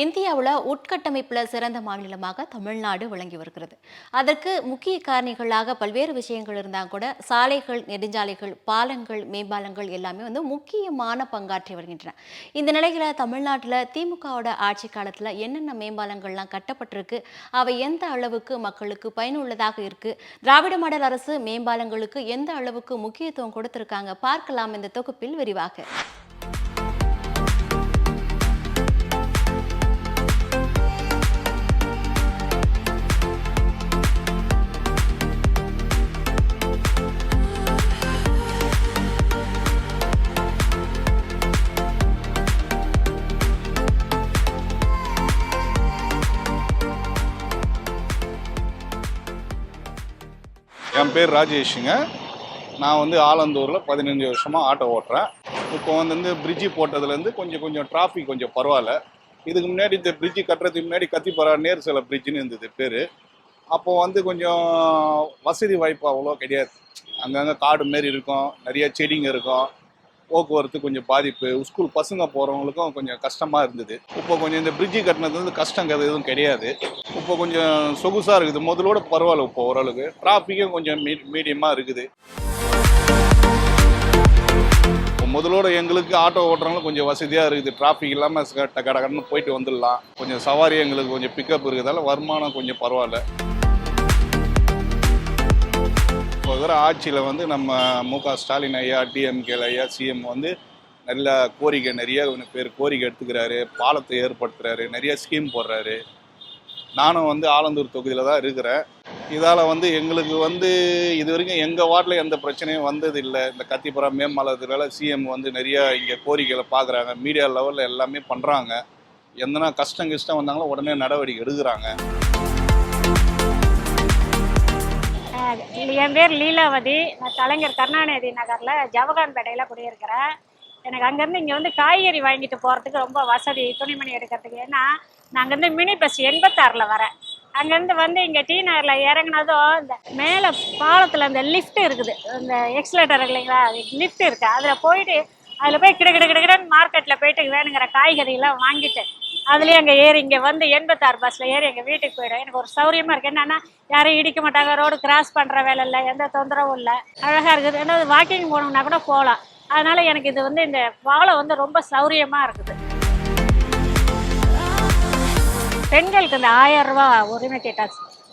இந்தியாவில் உட்கட்டமைப்பில் சிறந்த மாநிலமாக தமிழ்நாடு விளங்கி வருகிறது. அதற்கு முக்கிய காரணிகளாக பல்வேறு விஷயங்கள் இருந்தால் கூட சாலைகள், நெடுஞ்சாலைகள், பாலங்கள், மேம்பாலங்கள் எல்லாமே முக்கியமான பங்காற்றி வருகின்றன. இந்த நிலையில் தமிழ்நாட்டில் திமுகவோட ஆட்சி காலத்தில் என்னென்ன மேம்பாலங்கள்லாம் கட்டப்பட்டிருக்கு, அவை எந்த அளவுக்கு மக்களுக்கு பயனுள்ளதாக இருக்கு, திராவிட மாடல் அரசு மேம்பாலங்களுக்கு எந்த அளவுக்கு முக்கியத்துவம் கொடுத்திருக்காங்க பார்க்கலாம் இந்த தொகுப்பில் விரிவாக. என் பேர் ராஜேஷுங்க. நான் ஆலந்தூரில் 15 வருஷமாக ஆட்டோ ஓட்டுறேன். இப்போ பிரிட்ஜி போட்டதுலேருந்து கொஞ்சம் டிராஃபிக் கொஞ்சம் பரவாயில்ல. இதுக்கு முன்னாடி இந்த பிரிட்ஜி கட்டுறதுக்கு முன்னாடி கத்திப்பாரா நேர் சில பிரிட்ஜுன்னு இருந்தது பேர். அப்போது கொஞ்சம் வசதி வாய்ப்பு அவ்வளோ கிடையாது. அங்கங்கே காடு மாரி இருக்கும், நிறைய செடிங்க இருக்கும், போக்குவரத்து கொஞ்சம் பாதிப்பு, ஸ்கூல் பசங்க போகிறவங்களுக்கும் கொஞ்சம் கஷ்டமாக இருந்தது. இப்போ கொஞ்சம் இந்த பிரிட்ஜி கட்டினது கஷ்டம் எதுவும் கிடையாது. இப்போ கொஞ்சம் சொகுசாக இருக்குது, முதலோட பரவாயில்ல. இப்போ ஓரளவுக்கு டிராஃபிக்கும் கொஞ்சம் மீடியமாக இருக்குது. முதலோட எங்களுக்கு ஆட்டோ ஓட்டுறவங்களும் கொஞ்சம் வசதியாக இருக்குது. டிராஃபிக் இல்லாமல் கடன்னு போயிட்டு வந்துடலாம். கொஞ்சம் சவாரி எங்களுக்கு கொஞ்சம் பிக்கப் இருக்கிறதால வருமானம் கொஞ்சம் பரவாயில்ல. இப்போ இருக்கிற ஆட்சியில் நம்ம மு.க. ஸ்டாலின் ஐயா, டிஎம்கே ஐயா, சிஎம் நல்ல கோரிக்கை நிறைய பேர் கோரிக்கை எடுத்துக்கிறாரு, பாலத்தை ஏற்படுத்துகிறாரு, நிறைய ஸ்கீம் போடுறாரு. நானும் ஆலந்தூர் தொகுதியில் தான் இருக்கிறேன். இதால் எங்களுக்கு இது வரைக்கும் எங்கள் வார்டில் எந்த பிரச்சனையும் வந்ததில்லை. இந்த கத்திப்புறா மேம்பாலத்தினால சிஎம் நிறைய இங்கே கோரிக்கைகளை பார்க்குறாங்க, மீடியா லெவலில் எல்லாமே பண்ணுறாங்க. எந்தனா கஷ்டம் வந்தாங்களோ உடனே நடவடிக்கை எடுக்கிறாங்க. என் பேர் லீலாவதி. நான் கலைஞர் கருணாநிதி நகரில் ஜவஹர்பேட்டையில் குடியிருக்கிறேன். எனக்கு அங்கேருந்து இங்கே காய்கறி வாங்கிட்டு போகிறதுக்கு ரொம்ப வசதி, துணிமணி எடுக்கிறதுக்கு. ஏன்னா நான் அங்கேருந்து மினி பஸ் 86 வரேன். அங்கேருந்து இங்கே டி நகரில் இறங்கினதும் இந்த மேலே பாலத்தில் அந்த லிஃப்ட் இருக்குது, இந்த எக்ஸ்லேட்டர் இல்லைங்களா, லிஃப்ட் இருக்குது. அதில் போயிட்டு அதில் போய் கிடக்கிடன்னு மார்க்கெட்டில் போயிட்டு வேணுங்கிற காய்கறியெல்லாம் வாங்கிட்டு அதுலேயே அங்கே ஏறி இங்கே 86 பஸ்ஸில் ஏறி எங்கள் வீட்டுக்கு போயிடும். எனக்கு ஒரு சௌரியமாக இருக்குது. என்னென்னா யாரும் இடிக்க மாட்டாங்க, ரோடு கிராஸ் பண்ணுற வேலை இல்லை, எந்த தொந்தரவும் இல்லை, அழகாக இருக்குது. ஏன்னா வாக்கிங் போகணுன்னா கூட போகலாம். அதனால் எனக்கு இது இந்த பாலம் ரொம்ப சௌரியமாக இருக்குது. பெண்களுக்கு இந்த 1000 ரூபா உரிமை திட்ட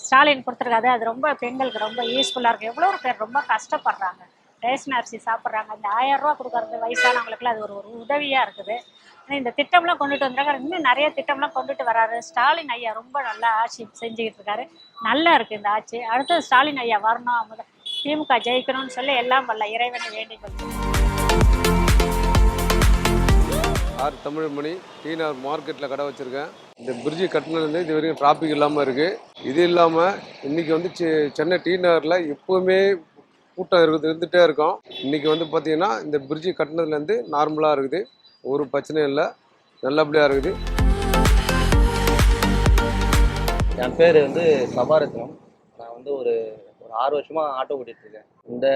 ஸ்டாலின் கொடுத்துருக்காது. அது ரொம்ப பெண்களுக்கு ரொம்ப யூஸ்ஃபுல்லாக இருக்குது. எவ்வளோ பேர் ரொம்ப கஷ்டப்படுறாங்க, ரேஷன் அரிசி சாப்பிட்றாங்க. இந்த 1000 ரூபா கொடுக்குறது வயசானவங்களுக்குலாம் அது ஒரு உதவியாக இருக்குது. ஆனால் இந்த திட்டம்லாம் கொண்டுட்டு வந்துருக்காங்க. இன்னும் நிறைய திட்டம்லாம் கொண்டுட்டு வராரு ஸ்டாலின் ஐயா. ரொம்ப நல்லா ஆட்சி செஞ்சுக்கிட்டு இருக்காரு. நல்லா இருக்குது இந்த ஆட்சி. அடுத்தது ஸ்டாலின் ஐயா வரணும், திமுக ஜெயிக்கணும்னு சொல்லி எல்லாம் வல்ல இறைவனை வேண்டிக் கொள்கிறேன். ஆர் தமிழ்மணி, டிஆர் மார்க்கெட்டில் கடை வச்சுருக்கேன். இந்த பிரிட்ஜி கட்டினதுலேருந்து இது வரைக்கும் டிராஃபிக் இல்லாமல் இருக்குது. இது இல்லாமல் இன்றைக்கி சென்னை டி நகரில் எப்போவுமே கூட்டம் இருந்துகிட்டே இருக்கும். இன்றைக்கி பார்த்தீங்கன்னா இந்த பிரிட்ஜி கட்டினதுலேருந்து நார்மலாக இருக்குது, ஒரு பிரச்சனையும் இல்லை, நல்லபடியாக இருக்குது. என் பேர் சபாரத்னம். நான் ஒரு 6 வருஷமாக ஆட்டோ ஓட்டிகிட்ருக்கேன். இந்த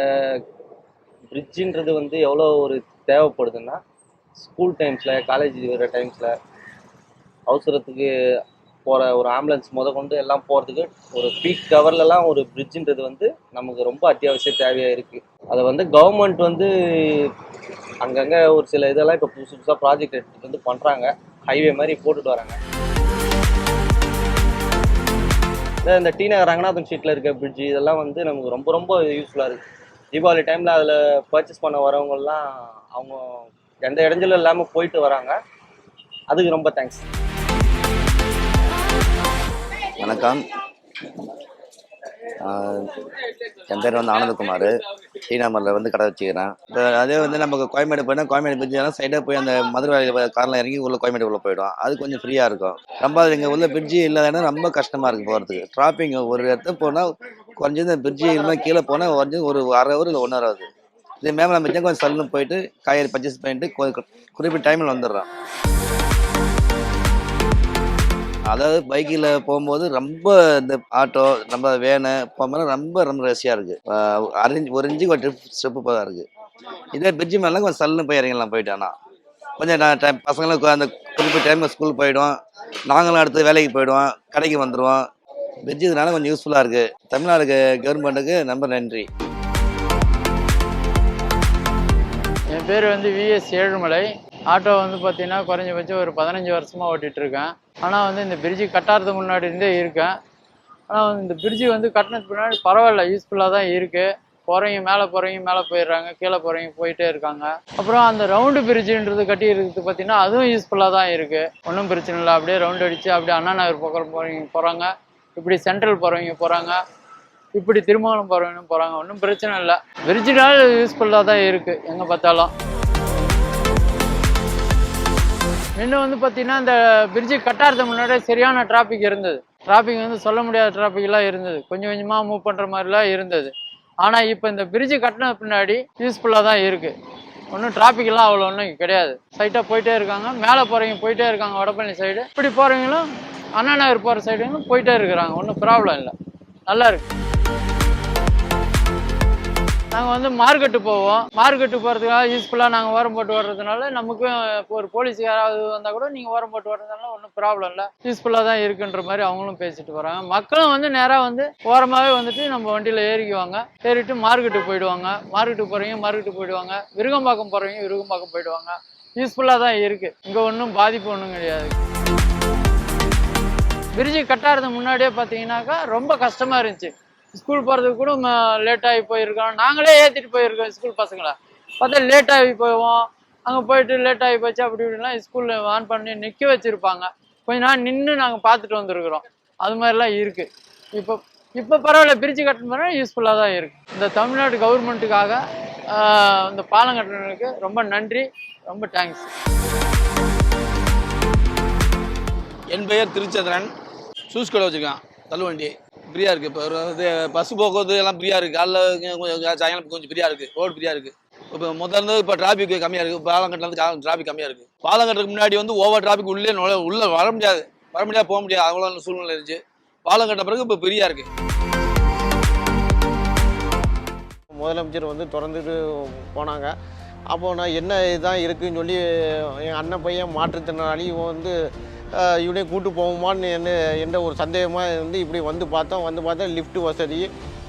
பிரிட்ஜுன்றது எவ்வளோ ஒரு தேவைப்படுதுன்னா, ஸ்கூல் டைம்ஸில், காலேஜ் வர டைம்ஸில், அவசரத்துக்கு போகிற ஒரு ஆம்புலன்ஸ் கொண்டு எல்லாம் போகிறதுக்கு ஒரு பீக் கவர்லலாம் ஒரு பிரிட்ஜுன்றது நமக்கு ரொம்ப அத்தியாவசிய தேவையாக இருக்குது. அதை கவர்மெண்ட் அங்கங்கே ஒரு சில இதெல்லாம் இப்போ புதுசாக ப்ராஜெக்ட் எடுத்துகிட்டு பண்ணுறாங்க. ஹைவே மாதிரி போட்டுட்டு வராங்க. இந்த டி நகர் ரங்கநாதன் ஸ்ட்ரீட்டில் இருக்க பிரிட்ஜு இதெல்லாம் நமக்கு ரொம்ப ரொம்ப யூஸ்ஃபுல்லாக இருக்குது. தீபாவளி டைமில் அதில் பர்ச்சேஸ் பண்ண வரவங்கெல்லாம் அவங்க எந்த இடைஞ்சலும் இல்லாமல் போயிட்டு வராங்க. அதுக்கு ரொம்ப தேங்க்ஸ். வணக்கம், என் பேர் ஆனந்தகுமார். டி நகரில் கடை வச்சுக்கிறேன். அதே நமக்கு கோயம்பேடு போயினா கோயம்பேடு பிரிட்ஜ் சைடாக போய் அந்த மதுரை காரில் இறங்கி உள்ள கோயம்பேடுக்குள்ளே போயிடும். அது கொஞ்சம் ஃப்ரீயாக இருக்கும். ரொம்ப இங்கே உள்ள பிரிட்ஜி இல்லாத ரொம்ப கஷ்டமாக இருக்குது போகிறதுக்கு. டிராஃபிக் ஒரு இடத்துல போனால் குறைஞ்சது பிரிட்ஜி இல்லாமல் கீழே போனால் குறைஞ்சது ஒரு அரை ஹவர் இல்லை 1 ஹவர் ஆகுது. இதே மேலே நம்ம கொஞ்சம் சல்லுன்னு போயிட்டு காய்கறி பர்ச்சேஸ் பண்ணிட்டு குறிப்பிட்ட டைமில் வந்துடுறோம். அதாவது பைக்கில் போகும்போது ரொம்ப இந்த ஆட்டோ ரொம்ப வேனு போகும்போது ரொம்ப ரசியாக இருக்குது. ஒரு இன்ச்சுக்கு ஒரு ஸ்டெப்பு போதாக இருக்குது. இதே பிரிட்ஜு மேலாம் கொஞ்சம் சல்லுன்னு போய் இறங்கலாம். போயிட்டானா கொஞ்சம் டைம் பசங்களுக்கு அந்த குறிப்பிட்ட டைமில் ஸ்கூல் போயிடும், நாங்களும் அடுத்து வேலைக்கு போயிடுவோம், கடைக்கு வந்துடுவோம். பிரிட்ஜ் இதனால கொஞ்சம் யூஸ்ஃபுல்லாக இருக்குது. தமிழ்நாடு கவர்மெண்ட்டுக்கு ரொம்ப நன்றி. என் பேர் வந்து விஎஸ் ஏழுமலை. ஆட்டோ வந்து பார்த்தீங்கன்னா குறைஞ்சபட்சம் ஒரு 15 வருஷமாக ஓட்டிகிட்ருக்கேன். ஆனால் வந்து இந்த பிரிட்ஜு கட்டாததுக்கு முன்னாடி இருந்தே இருக்கேன். ஆனால் வந்து இந்த பிரிட்ஜு வந்து கட்டினதுக்கு முன்னாடி பரவாயில்ல, யூஸ்ஃபுல்லாக தான் இருக்குது. போகிறவங்க மேலே போயிடுறாங்க, கீழே போகிறவங்க போயிட்டே இருக்காங்க. அப்புறம் அந்த ரவுண்டு பிரிட்ஜுன்றது கட்டி இருக்குது பார்த்தீங்கன்னா அதுவும் யூஸ்ஃபுல்லாக தான் இருக்குது. ஒன்றும் பிரச்சனை இல்லை. அப்படியே ரவுண்ட் அடித்து அப்படியே அண்ணா நகர் பக்கம் போகிறாங்க, இப்படி சென்ட்ரல் போகிறவங்க போகிறாங்க, இப்படி திருமணம் போகிறவங்க போகிறாங்க. ஒன்றும் பிரச்சனை இல்லை. பிரிட்ஜுனால யூஸ்ஃபுல்லாக தான் இருக்குது எங்கே பார்த்தாலும். இன்னும் வந்து பார்த்தீங்கன்னா இந்த பிரிட்ஜு கட்டாததுக்கு முன்னாடியே சரியான டிராஃபிக் இருந்தது. டிராஃபிக் வந்து சொல்ல முடியாத டிராஃபிக்லாம் இருந்தது. கொஞ்சம் கொஞ்சமாக மூவ் பண்ணுற மாதிரிலாம் இருந்தது. ஆனால் இப்போ இந்த பிரிட்ஜு கட்டின பின்னாடி யூஸ்ஃபுல்லாக தான் இருக்குது. ஒன்றும் டிராஃபிக்லாம் அவ்வளோ ஒன்றும் கிடையாது. சைட்டாக போயிட்டே இருக்காங்க, மேலே போகிறவங்க போயிட்டே இருக்காங்க, வடபழனி சைடு. இப்படி போகிறவங்களும் அண்ணா நகர் போகிற சைடுங்களும் போயிட்டே இருக்கிறாங்க. ஒன்றும் ப்ராப்ளம் இல்லை, நல்லா இருக்கு. நாங்கள் வந்து மார்க்கெட்டு போவோம். மார்க்கெட்டு போகிறதுக்காக யூஸ்ஃபுல்லாக நாங்கள் ஓரம் போட்டு வர்றதுனால நமக்கும் இப்போ ஒரு போலீஸ் யாராவது வந்தால் கூட நீங்கள் ஓரம் போட்டு வர்றதுனால ஒன்றும் ப்ராப்ளம் இல்லை, யூஸ்ஃபுல்லாக தான் இருக்குன்ற மாதிரி அவங்களும் பேசிட்டு வராங்க. மக்களும் வந்து நேராக வந்து ஓரமாகவே வந்துட்டு நம்ம வண்டியில் ஏறிக்குவாங்க, ஏறிட்டு மார்க்கெட்டுக்கு போயிடுவாங்க. மார்க்கெட்டுக்கு போகிறவங்க மார்க்கெட்டுக்கு போயிடுவாங்க, விருகம்பாக்கம் போகிறவங்க விருகம்பாக்கம் போயிடுவாங்க. யூஸ்ஃபுல்லாக தான் இருக்குது. இங்கே ஒன்றும் பாதிப்பு ஒன்றும் கிடையாது. பிரிட்ஜு கட்டாததுக்கு முன்னாடியே பார்த்தீங்கன்னாக்கா ரொம்ப கஷ்டமாக இருந்துச்சு. ஸ்கூல் போகிறதுக்கு கூட லேட்டாகி போயிருக்கோம். நாங்களே ஏற்றிட்டு போயிருக்கோம் ஸ்கூல் பசங்களை. பார்த்தா லேட்டாகி போவோம். அங்கே போயிட்டு லேட்டாகி போச்சு அப்படி இப்படிலாம் ஸ்கூலில் ஆன் பண்ணி நிற்க வச்சுருப்பாங்க. கொஞ்ச நாள் நின்று நாங்கள் பார்த்துட்டு வந்துருக்குறோம். அது மாதிரிலாம் இருக்குது. இப்போ பரவாயில்ல, பிரிட்ஜு கட்டணும் யூஸ்ஃபுல்லாக தான் இருக்குது. இந்த தமிழ்நாடு கவர்மெண்ட்டுக்காக இந்த பாலம் கட்டணங்களுக்கு ரொம்ப நன்றி, ரொம்ப தேங்க்ஸ். என் பெயர் திருச்சந்திரன். ஷூஸ் கடை வச்சுருக்கேன், தள்ளுவண்டி. ஃப்ரீயாக இருக்குது. இப்போ இது பஸ் போக்குவரத்து எல்லாம் ஃப்ரீயாக இருக்குது. காலைல கொஞ்சம் சாயங்காலம் கொஞ்சம் ஃப்ரீயாக இருக்குது. ரோடு ஃப்ரீயாக இருக்குது. இப்போ முதல்ல இப்போ டிராஃபிக் கம்மியாக இருக்குது. பாலம் கட்டினது டிராஃபிக் கம்மியாக இருக்குது. பாலம் கட்டுறதுக்கு முன்னாடி வந்து ஓவர் டிராஃபிக் உள்ளே வர முடியாது, போக முடியாது, அவ்வளோ சூழ்நிலை இருந்துச்சு. பாலம் கட்ட பிறகு இப்போ ஃப்ரீயாக இருக்குது. முதலமைச்சர் வந்து திறந்துட்டு போனாங்க. அப்போது நான் என்ன இதுதான் இருக்குதுன்னு சொல்லி என் அண்ணன் பையன் மாற்றுத்திறனாளி இவன் வந்து இவனையும் கூட்டு போவோமான்னு எந்த ஒரு சந்தேகமாக இருந்து இப்படி வந்து பார்த்தா லிஃப்ட் வசதி.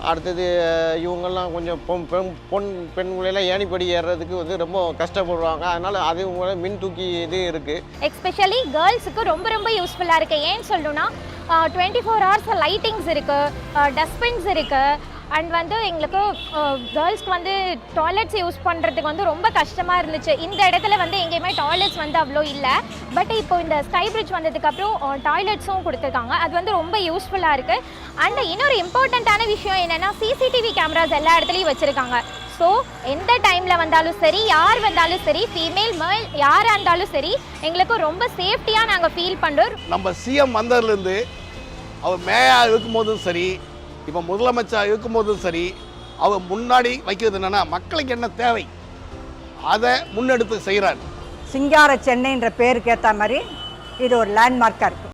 அடுத்தது இவங்கெல்லாம் கொஞ்சம் பெண்களெல்லாம் ஏணிப்படி ஏறுறதுக்கு வந்து ரொம்ப கஷ்டப்படுவாங்க. அதனால் அது மின் தூக்கி இது இருக்குது. எஸ்பெஷலி கேர்ள்ஸுக்கு ரொம்ப ரொம்ப யூஸ்ஃபுல்லாக இருக்குது. ஏன்னு சொல்லணும்னா 24 hours லைட்டிங்ஸ் இருக்குது, டஸ்ட்பின்ஸ் இருக்குது. அண்ட் வந்து எங்களுக்கு கேர்ள்ஸ்க்கு வந்து டாய்லெட்ஸ் யூஸ் பண்ணுறதுக்கு வந்து ரொம்ப கஷ்டமாக இருந்துச்சு. இந்த இடத்துல வந்து எங்கேயுமே டாய்லெட்ஸ் வந்து அவ்வளோ இல்லை. பட் இப்போ இந்த ஸ்கை பிரிட்ஜ் வந்ததுக்கப்புறம் டாய்லெட்ஸும் கொடுத்துருக்காங்க. அது வந்து ரொம்ப யூஸ்ஃபுல்லாக இருக்குது. அண்ட் இன்னொரு இம்பார்ட்டண்ட்டான விஷயம் என்னென்னா சிசிடிவி கேமராஸ் எல்லா இடத்துலையும் வச்சுருக்காங்க. ஸோ எந்த டைமில் வந்தாலும் சரி, யார் வந்தாலும் சரி, ஃபீமேல் மேல் யாராக இருந்தாலும் சரி, எங்களுக்கு ரொம்ப சேஃப்டியாக நாங்கள் ஃபீல் பண்ணுறோம். நம்ம சிஎம் வந்ததுலேருந்து அவர் மேயர் இருக்கும்போதும் சரி, இப்போ முதலமைச்சர் இருக்கும்போதும் சரி, அவர் முன்னாடி வைக்கிறது என்னென்னா மக்களுக்கு என்ன தேவை அதை முன்னெடுத்து செய்கிறார். சிங்கார சென்னைன்ற பேருக்கு ஏற்ற மாதிரி இது ஒரு லேண்ட்மார்க்காக இருக்குது.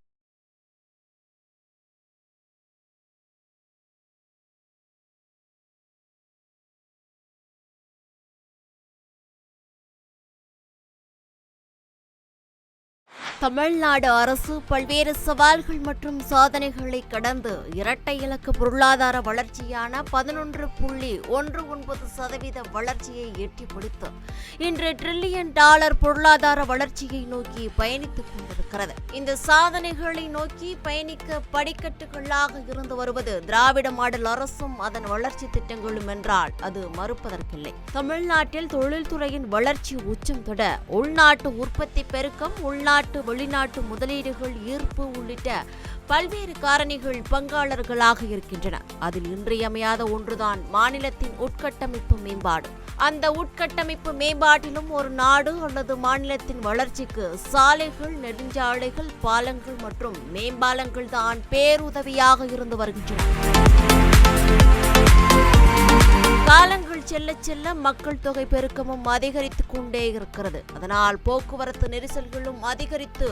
தமிழ்நாடு அரசு பல்வேறு சவால்கள் மற்றும் சாதனைகளை கடந்து இரட்டை இலக்க பொருளாதார வளர்ச்சியான 11.19% வளர்ச்சியை எட்டி பிடித்து இன்று $1 டிரில்லியன் பொருளாதார வளர்ச்சியை நோக்கி பயணித்துக் கொண்டிருக்கிறது. இந்த சாதனைகளை நோக்கி பயணிக்க படிக்கட்டுகளாக இருந்து வருவது திராவிட மாடல் அரசும் அதன் வளர்ச்சி திட்டங்களும் என்றால் அது மறுப்பதற்கில்லை. தமிழ்நாட்டில் தொழில்துறையின் வளர்ச்சி உச்சம் தொட உள்நாட்டு உற்பத்தி பெருக்கம், உள்நாட்டு வெளிநாட்டு முதலீடுகள் ஈர்ப்பு உள்ளிட்ட பல்வேறு காரணிகள் பங்காளர்களாக இருக்கின்றன. அதில் இன்றியமையாத ஒன்றுதான் மாநிலத்தின் உட்கட்டமைப்பு மேம்பாடு. அந்த உட்கட்டமைப்பு மேம்பாட்டிலும் ஒரு நாடு அல்லது மாநிலத்தின் வளர்ச்சிக்கு சாலைகள், நெடுஞ்சாலைகள், பாலங்கள் மற்றும் மேம்பாலங்கள் தான் பேருதவியாக இருந்து வருகின்றன. காலங்கள் செல்ல செல்ல மக்கள் தொகை பெருக்கமும் அதிகரித்து கொண்டே இருக்கிறது. அதனால் போக்குவரத்து நெரிசல்களும் அதிகரித்து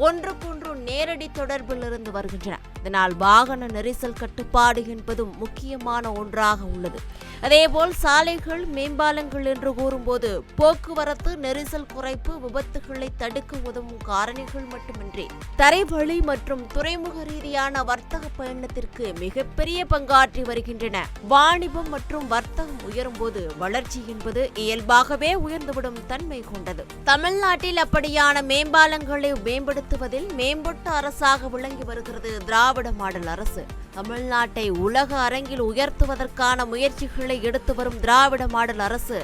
ஒன்றுக்கொன்று நேரடி தொடர்பில் இருந்து வருகின்றன. இதனால் வாகன நெரிசல் கட்டுப்பாடு என்பதும் முக்கியமான ஒன்றாக உள்ளது. அதேபோல் சாலைகள் மேம்பாலங்கள் என்று கூறும்போது போக்குவரத்து நெரிசல் குறைப்பு விபத்துகளை தடுக்க உதவும் காரணிகள் மட்டுமின்றி தரைவழி மற்றும் துறைமுக ரீதியான வர்த்தக பயணத்திற்கு மிகப்பெரிய பங்காற்றி வருகின்றன. வாணிபம் மற்றும் வர்த்தகம் உயரும் போது வளர்ச்சி என்பது இயல்பாகவே உயர்ந்துவிடும் தன்மை கொண்டது. தமிழ்நாட்டில் அப்படியான மேம்பாலங்களை மேம்படுத்துவதில் மேம்பட்ட அரசாக விளங்கி வருகிறது திராவிட மாடல் அரசு. தமிழ்நாட்டை உலக அரங்கில் உயர்த்துவதற்கான முயற்சிகளை எடுத்து வரும் திராவிட மாடல் அரசு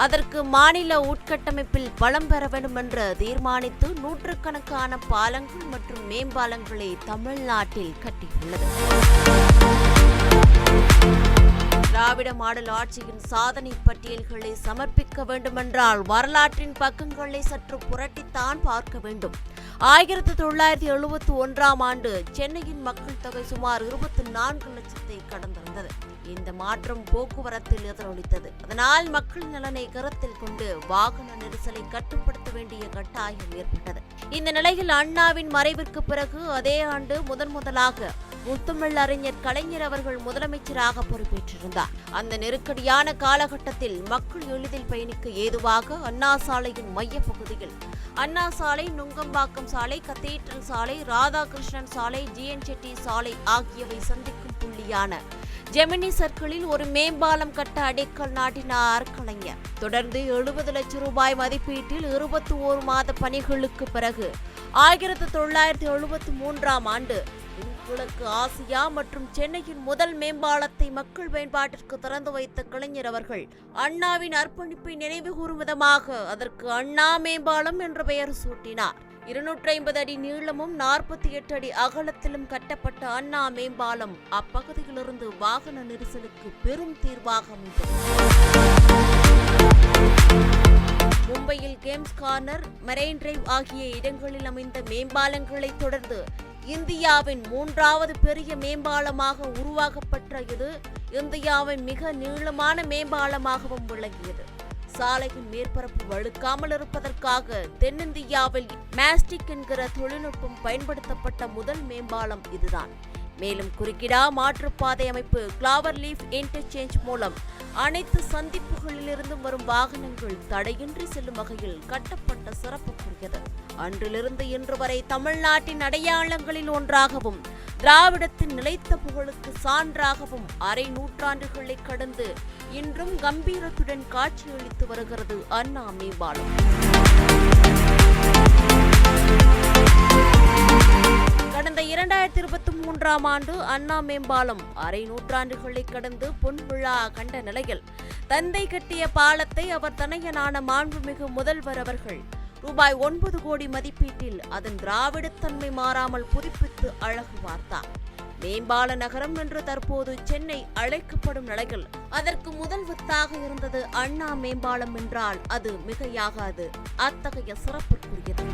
அதற்கு மாநில உட்கட்டமைப்பில் பலம் பெற வேண்டும் என்று தீர்மானித்து நூற்றுக்கணக்கான பாலங்கள் மற்றும் மேம்பாலங்களை தமிழ்நாட்டில் கட்டியுள்ளது. திராவிட மாடல் ஆட்சியின் சாதனை பட்டியல்களை சமர்ப்பிக்க வேண்டுமென்றால் வரலாற்றின் பக்கங்களை சற்று புரட்டித்தான் பார்க்க வேண்டும். 1971ஆம் ஆண்டு சென்னையின் மக்கள் தொகை சுமார் 24 லட்சத்தை கடந்திருந்தது. இந்த மாற்றம் போக்குவரத்தில் எதிரொலித்தது. அதனால் மக்கள் நலனை கருத்தில் கொண்டு வாகன நெரிசலை கட்டுப்படுத்த வேண்டிய கட்டாயம் ஏற்பட்டது. இந்த நிலையில் அண்ணாவின் மறைவிற்கு பிறகு அதே ஆண்டு முதலாக முத்தமிழ் அறிஞர் கலைஞர் அவர்கள் முதலமைச்சராக பொறுப்பேற்றிருந்தார். அந்த நெருக்கடியான காலகட்டத்தில் மக்கள் எளிதில் பயணிக்க ஏதுவாக அண்ணா சாலையின் மைய பகுதியில் அண்ணா சாலை, நுங்கம்பாக்கம் சாலை, கத்தீட்ரல் சாலை, ராதாகிருஷ்ணன் சாலை, ஜிஎன் செட்டி சாலை ஆகியவை சந்திக்கும் புள்ளியான ஜெமினி சர்க்கிளில் ஒரு மேம்பாலம் கட்ட அடிக்கல் நாட்டினார் கலைஞர். தொடர்ந்து 70 லட்சம் ரூபாய் மதிப்பீட்டில் 21 மாத பணிகளுக்கு பிறகு 1973ஆம் ஆண்டு கிழக்கு ஆசியா மற்றும் சென்னையின் முதல் மேம்பாலத்தை மக்கள் பயன்பாட்டிற்கு திறந்து வைத்த கலைஞர் அவர்கள் அண்ணாவின் அர்ப்பணிப்பை நினைவு கூறும் விதமாக அதற்கு அண்ணா மேம்பாலம் என்ற பெயர் சூட்டினார். 250 அடி நீளமும் 48 அடி அகலத்திலும் கட்டப்பட்ட அண்ணா மேம்பாலம் அப்பகுதியிலிருந்து வாகன நெரிசலுக்கு பெரும் தீர்வாக அமைந்தது. மும்பையில் கேம்ஸ் கார்னர், மெரைன் டிரைவ் ஆகிய இடங்களில் அமைந்த மேம்பாலங்களை தொடர்ந்து இந்தியாவின் 3வது பெரிய மேம்பாலமாக உருவாக்கப்பட்ட இது இந்தியாவின் மிக நீளமான மேம்பாலமாகவும் விளங்கியது. சாலையின் மேற்பரப்பு வழுக்காமல் இருப்பதற்காக தென்னிந்தியாவில் மேஸ்டிக் என்கிற தொழில்நுட்பம் பயன்படுத்தப்பட்ட முதல் மேம்பாலம் இதுதான். மேலும் குறுக்கிடா மாற்றுப்பாதை அமைப்பு, கிளாவர் லீஃப் இன்டர்சேஞ்ச் மூலம் அனைத்து சந்திப்புகளிலிருந்தும் வரும் வாகனங்கள் தடையின்றி செல்லும் வகையில் கட்டப்பட்ட சிறப்புக்குரியது. அன்றிலிருந்து இன்று வரை தமிழ்நாட்டின் அடையாளங்களில் ஒன்றாகவும் திராவிடத்தின் நிலைத்த புகழுக்கு சான்றாகவும் அரை நூற்றாண்டுகளை கடந்து இன்றும் கம்பீரத்துடன் காட்சியளித்து வருகிறது அண்ணா மேம்பாலம். கடந்த 2023ஆம் ஆண்டு அண்ணா மேம்பாலம் அரை நூற்றாண்டுகளை கடந்து பொன் விழா கண்ட நிலையில் தந்தை கட்டிய பாலத்தை அவர் தனையனான மாண்புமிகு முதல்வர் அவர்கள் ரூபாய் 9 கோடி மதிப்பீட்டில் அதன் திராவிடத்தன்மை மாறாமல் புதுப்பித்து அழகு பார்த்தார். மேம்பால நகரம் என்று தற்போது சென்னை அழைக்கப்படும் நிலையில் அதற்கு முதல் வித்தாக இருந்தது அண்ணா மேம்பாலம் என்றால் அது மிகையாகாது. அத்தகைய சிறப்புக்குரியது.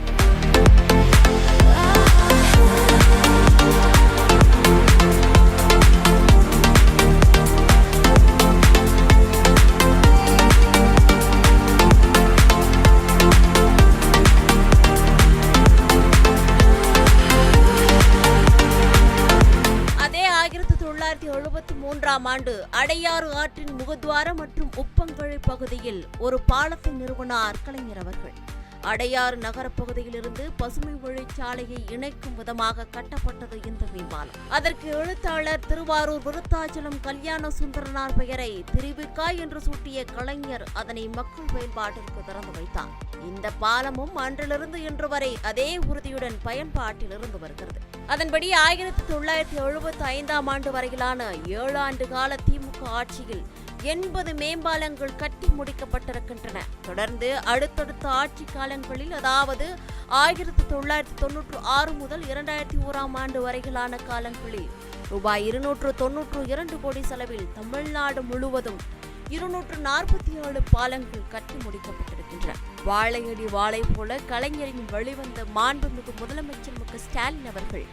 அதே 1973ஆம் ஆண்டு அடையாறு ஆற்றின் முகத்வாரம் மற்றும் உப்பங்கழி பகுதியில் ஒரு பாலத்தை நிறுவனார் கலைஞர் அவர்கள். அடையாறு நகரப்பகுதியிலிருந்து பசுமை வழிச்சாலையை இணைக்கும் விதமாக கட்டப்பட்டது இந்த மேம்பாலம். அதற்கு எழுத்தாளர் திருவாரூர் விருத்தாச்சலம் கல்யாண சுந்தரனார் பெயரை திருவிக்கா என்று சூட்டிய கலைஞர் அதனை மக்கள் பயன்பாட்டிற்கு திறந்து வைத்தார். இந்த பாலமும் அன்றிலிருந்து இன்று வரை அதே உறுதியுடன் பயன்பாட்டில் இருந்து வருகிறது. அதன்படி 1975ஆம் ஆண்டு வரையிலான 7 ஆண்டு கால திமுக ஆட்சியில் 80 மேம்பாலங்கள் கட்டி முடிக்கப்பட்டிருக்கின்றன. தொடர்ந்து அடுத்தடுத்த ஆட்சி காலங்களில், அதாவது 1996 முதல் 2001ஆம் ஆண்டு வரையிலான காலங்களில் ரூபாய் 292 கோடி செலவில் தமிழ்நாடு முழுவதும் 247 பாலங்கள் கட்டி முடிக்கப்பட்டிருக்கின்றன. வாழையடி வாழை போல கலைஞரின் வெளிவந்த மாண்புமிகு முதலமைச்சர் மு.க. ஸ்டாலின் அவர்கள்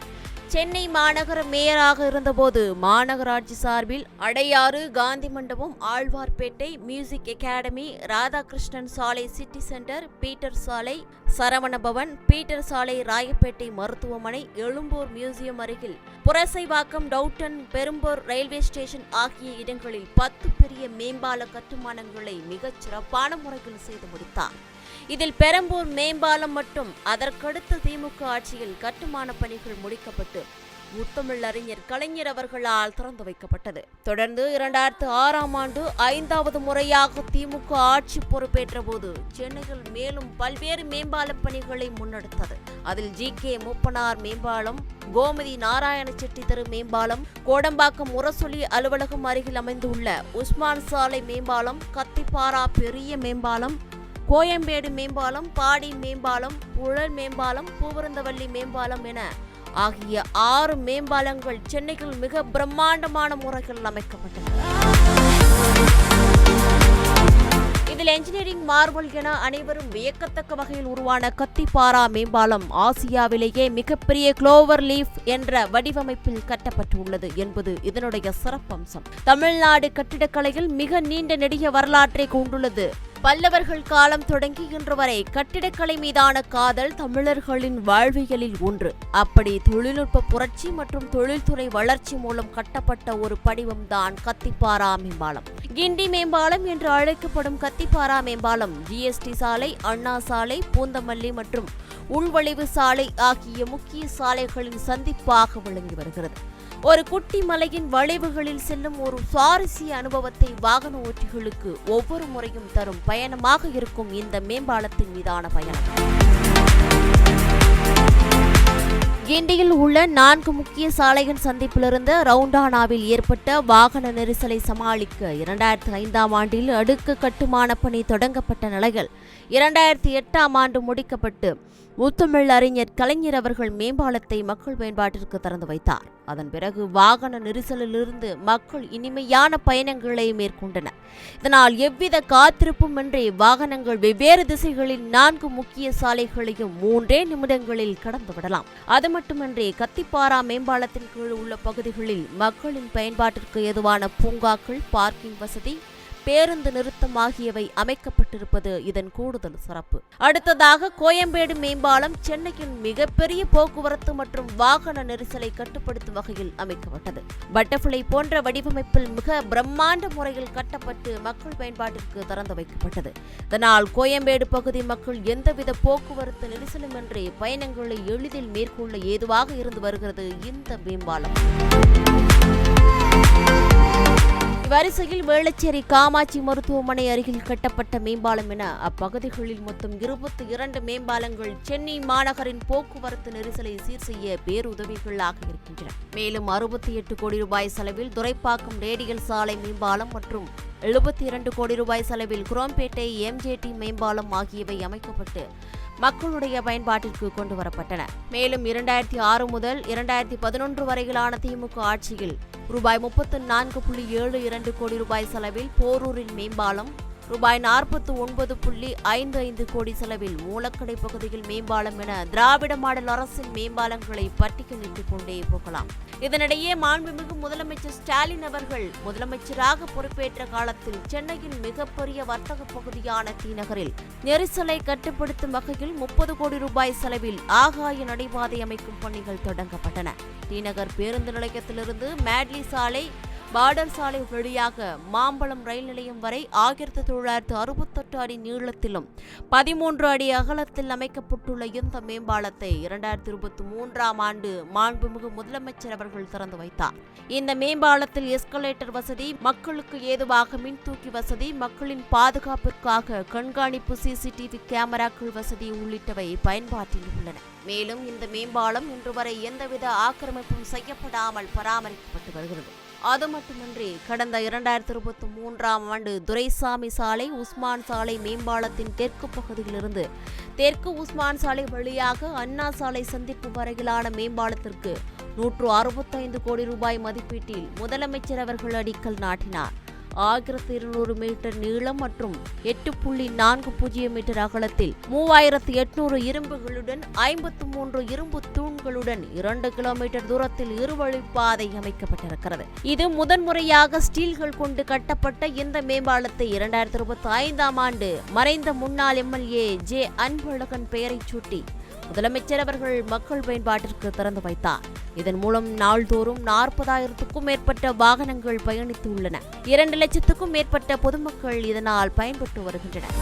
சென்னை மாநகர மேயராக இருந்தபோது மாநகராட்சி சார்பில் அடையாறு, காந்தி மண்டபம், ஆழ்வார்பேட்டை, மியூசிக் அகாடமி, ராதாகிருஷ்ணன் சாலை, சிட்டி சென்டர், பீட்டர் சாலை, சரவணபவன், பீட்டர் சாலை, ராயப்பேட்டை மருத்துவமனை, எழும்பூர் மியூசியம் அருகில் புரசைவாக்கம், டவுட்டன், பெரும்பூர் ரயில்வே ஸ்டேஷன் ஆகிய இடங்களில் 10 பெரிய மேம்பால கட்டுமானங்களை மிகச் சிறப்பான முறையில் செய்து முடித்தார். இதில் பெரம்பூர் மேம்பாலம் மட்டும் அதற்கடுத்த திமுக ஆட்சியில் கட்டுமான பணிகள் முடிக்கப்பட்டு முத்தமிழ் அறிஞர் கலைஞர் அவர்களால் திறந்து வைக்கப்பட்டது. தொடர்ந்து 2006ஆம் ஆண்டு 5வது முறையாக திமுக ஆட்சி பொறுப்பேற்ற போது சென்னையில் மேலும் பல்வேறு மேம்பால பணிகளை முன்னெடுத்தது. அதில் GK மூப்பனார் மேம்பாலம், கோமதி நாராயண செட்டி தெரு மேம்பாலம், கோடம்பாக்கம் முரசொலி அலுவலகம் அருகில் அமைந்துள்ள உஸ்மான் சாலை மேம்பாலம், கத்திப்பாரா பெரிய மேம்பாலம், கோயம்பேடு மேம்பாலம், பாடி மேம்பாலம், புழல் மேம்பாலம், பூவரந்தவல்லி மேம்பாலம் என ஆகிய 6 மேம்பாலங்கள் சென்னையில் மிக பிரம்மாண்டமான முறையில் அமைக்கப்பட்டன. இதில் என்ஜினியரிங் மார்வல் என அனைவரும் வியக்கத்தக்க வகையில் உருவான கத்திப்பாரா மேம்பாலம் ஆசியாவிலேயே மிகப்பெரிய குளோவர் லீஃப் என்ற வடிவமைப்பில் கட்டப்பட்டுள்ளது என்பது இதனுடைய சிறப்பம்சம். தமிழ்நாடு கட்டிடக்கலையில் மிக நீண்ட நெடிய வரலாற்றை கொண்டுள்ளது. பல்லவர்கள் காலம் தொடங்கி இன்று வரை கட்டிடக்கலை மீதான காதல் தமிழர்களின் வாழ்வியலில் ஒன்று. அப்படி தொழில்நுட்ப புரட்சி மற்றும் தொழில்துறை வளர்ச்சி மூலம் கட்டப்பட்ட ஒரு படிவம்தான் கத்திப்பாரா மேம்பாலம். கிண்டி மேம்பாலம் என்று அழைக்கப்படும் கத்திப்பாரா மேம்பாலம் GST சாலை, அண்ணா சாலை, பூந்தமல்லி மற்றும் உள்வளைவு சாலை ஆகிய முக்கிய சாலைகளின் சந்திப்பாக விளங்கி வருகிறது. ஒரு குட்டி மலையின் வளைவுகளில் செல்லும் ஒரு சுவாரஸ்ய அனுபவத்தை வாகன ஓட்டிகளுக்கு ஒவ்வொரு முறையும் தரும் பயணமாக இருக்கும் இந்த மேம்பாலத்தின் மீதான பயணம். கிண்டியில் உள்ள 4 முக்கிய சாலையின் சந்திப்பிலிருந்து ரவுண்டானாவில் ஏற்பட்ட வாகன நெரிசலை சமாளிக்க 2005ஆம் ஆண்டில் அடுக்கு கட்டுமான பணி தொடங்கப்பட்ட நிலையில் 2008ஆம் ஆண்டு முடிக்கப்பட்டு முத்தமிழ் அறிஞர் கலைஞர் அவர்கள் மேம்பாலத்தை மக்கள் பயன்பாட்டிற்கு திறந்து வைத்தார். அதன் பிறகு வாகன நெரிசலிலிருந்து மக்கள் இனிமையான பயணங்களை மேற்கொண்டனர். இதனால் எவ்வித காத்திருப்புமின்றி வாகனங்கள் வெவ்வேறு திசைகளில் 4 முக்கிய சாலைகளையும் 3 நிமிடங்களில் கடந்துவிடலாம். அது மட்டுமின்றி கத்திப்பாரா மேம்பாலத்தின் கீழ் உள்ள பகுதிகளில் மக்களின் பயன்பாட்டிற்கு ஏதுவான பூங்காக்கள், பார்க்கிங் வசதி, பேருந்து நிறுத்தம் ஆகியவை அமைக்கப்பட்டிருப்பது இதன் கூடுதல் சிறப்பு. அடுத்ததாக கோயம்பேடு மேம்பாலம் சென்னையின் மிகப்பெரிய போக்குவரத்து மற்றும் வாகன நெரிசலை கட்டுப்படுத்தும் வகையில் அமைக்கப்பட்டது. பட்டர்ஃப்ளை போன்ற வடிவமைப்பில் மிக பிரம்மாண்ட முறையில் கட்டப்பட்டு மக்கள் பயன்பாட்டிற்கு திறந்து வைக்கப்பட்டது. இதனால் கோயம்பேடு பகுதி மக்கள் எந்தவித போக்குவரத்து நெரிசலுமின்றி பயணங்களை எளிதில் மேற்கொள்ள ஏதுவாக இருந்து வருகிறது இந்த மேம்பாலம். வரிசையில் வேளச்சேரி காமாட்சி மருத்துவமனை அருகில் கட்டப்பட்ட மேம்பாலம் என அப்பகுதிகளில் மொத்தம் 22 மேம்பாலங்கள் சென்னை மாநகரின் போக்குவரத்து நெரிசலை சீர் செய்ய பேருதவிகளாக இருக்கின்றன. மேலும் 68 கோடி ரூபாய் செலவில் துரைப்பாக்கம் ரேடியல் சாலை மேம்பாலம் மற்றும் 72 கோடி ரூபாய் செலவில் குரோம்பேட்டை MJT மேம்பாலம் ஆகியவை அமைக்கப்பட்டு மக்களுடைய பயன்பாட்டிற்கு கொண்டு வரப்பட்டன. மேலும் 2006 முதல் 2011 வரையிலான திமுக ஆட்சியில் ரூபாய் 34.72 கோடி ரூபாய் செலவில் போரூரில் மேம்பாலம், ரூபாய் 49.55 கோடி செலவில் மூலக்கடை பகுதியில் மேம்பாலம் என திராவிட மாடல் அரசின் மேம்பாலங்களை பட்டியலிட்டுக் கொண்டே போகலாம். இதனிடையே மாண்புமிகு முதலமைச்சர் ஸ்டாலின் அவர்கள் முதலமைச்சராக பொறுப்பேற்ற காலத்தில் சென்னையின் மிகப்பெரிய வர்த்தக பகுதியான தீநகரில் நெரிசலை கட்டுப்படுத்தும் வகையில் 30 கோடி ரூபாய் செலவில் ஆகாய நடைபாதை அமைக்கும் பணிகள் தொடங்கப்பட்டன. தீநகர் பேருந்து நிலையத்திலிருந்து மேட்லி சாலை, பார்டர் சாலை வழியாக மாம்பலம் ரயில் நிலையம் வரை 1968 அடி நீளத்திலும் 13 அடி அகலத்தில் அமைக்கப்பட்டுள்ள இந்த மேம்பாலத்தை 2023ஆம் ஆண்டு மாண்புமிகு முதலமைச்சர் அவர்கள் திறந்து வைத்தார். இந்த மேம்பாலத்தில் எஸ்கலேட்டர் வசதி, மக்களுக்கு ஏதுவாக மின்தூக்கி வசதி, மக்களின் பாதுகாப்பிற்காக கண்காணிப்பு CCTV கேமராக்கள் வசதி உள்ளிட்டவை பயன்பாட்டில் உள்ளன. மேலும் இந்த மேம்பாலம் இன்று வரை எந்தவித ஆக்கிரமிப்பும் செய்யப்படாமல் பராமரிக்கப்பட்டு வருகிறது. அது மட்டுமின்றி கடந்த 2023ஆம் ஆண்டு துரைசாமி சாலை, உஸ்மான் சாலை மேம்பாலத்தின் தெற்கு பகுதியிலிருந்து தெற்கு உஸ்மான் சாலை வழியாக அண்ணா சாலை சந்திப்பு வரையிலான மேம்பாலத்திற்கு 165 கோடி ரூபாய் மதிப்பீட்டில் முதலமைச்சர் அவர்கள் அடிக்கல் நாட்டினார். 1200 மீட்டர் நீளம் மற்றும் 8.40 மீட்டர் அகலத்தில் 3800 இரும்புகளுடன் 53 இரும்பு தூண்களுடன் 2 கிலோமீட்டர் தூரத்தில் இருவழிப்பாதை அமைக்கப்பட்டிருக்கிறது. இது முதன்முறையாக ஸ்டீல்கள் கொண்டு கட்டப்பட்ட இந்த மேம்பாலத்தை 2025ஆம் ஆண்டு மறைந்த முன்னாள் எம்எல்ஏ ஜே அன்பழகன் பெயரை சூட்டி முதலமைச்சர் அவர்கள் மக்கள் பயன்பாட்டிற்கு திறந்து வைத்தார். இதன் மூலம் நாள்தோறும் 40,000க்கும் மேற்பட்ட வாகனங்கள் பயணித்து உள்ளன. 2 லட்சத்துக்கும் மேற்பட்ட பொதுமக்கள் இதனால் பயன்பட்டு வருகின்றனர்.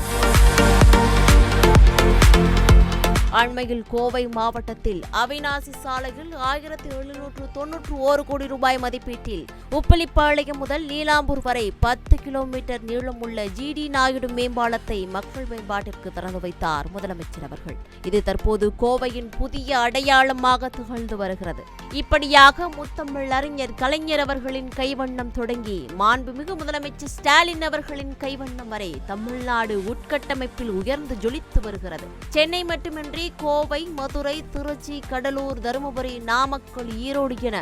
அண்மையில் கோவை மாவட்டத்தில் அவிநாசி சாலையில் 1791 கோடி ரூபாய் மதிப்பீட்டில் உப்பளிப்பாளையம் முதல் நீலாம்பூர் வரை 10 கிலோமீட்டர் நீளமுள்ள ஜிடி நாயுடு மேம்பாலத்தை மக்கள் மேம்பாட்டிற்கு திறந்து வைத்தார் முதலமைச்சர் அவர்கள். இது தற்போது கோவையின் புதிய அடையாளமாக திகழ்ந்து வருகிறது. இப்படியாக முத்தமிழ் அறிஞர் கலைஞர் அவர்களின் கைவண்ணம் தொடங்கி மாண்புமிகு முதலமைச்சர் ஸ்டாலின் அவர்களின் கைவண்ணம் வரை தமிழ்நாடு உட்கட்டமைப்பில் உயர்ந்து ஜொலித்து வருகிறது. சென்னை மட்டுமின்றி கோவை, மதுரை, திருச்சி, கடலூர், தருமபுரி, நாமக்கல், ஈரோடு என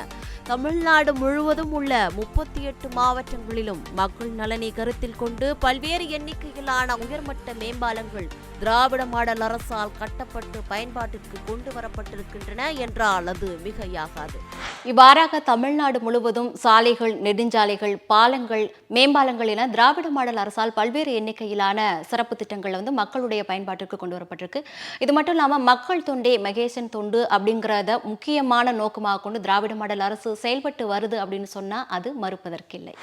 தமிழ்நாடு முழுவதும் உள்ள 38 மாவட்டங்களிலும் மக்கள் நலனை கருத்தில் கொண்டு பல்வேறு எண்ணிக்கையிலான உயர்மட்ட மேம்பாலங்கள் திராவிட மாடல் அரசால் கட்டப்பட்டு பயன்பாட்டிற்கு கொண்டு வரப்பட்டிருக்கின்றன என்றால் அது மிகையாகாது. இவ்வாறாக தமிழ்நாடு முழுவதும் சாலைகள், நெடுஞ்சாலைகள், பாலங்கள், மேம்பாலங்கள் என திராவிட மாடல் அரசால் பல்வேறு எண்ணிக்கையிலான சிறப்பு திட்டங்கள் மக்களுடைய பயன்பாட்டிற்கு கொண்டு வரப்பட்டிருக்கு. இது மட்டும் இல்லாமல் மக்கள் தொண்டே மகேசன் தொண்டு அப்படிங்கிறத முக்கியமான நோக்கமாக கொண்டு திராவிட மாடல் அரசு செயல்பட்டு வருது அப்படின்னு சொன்னா அது மறுப்பதற்கில்லை.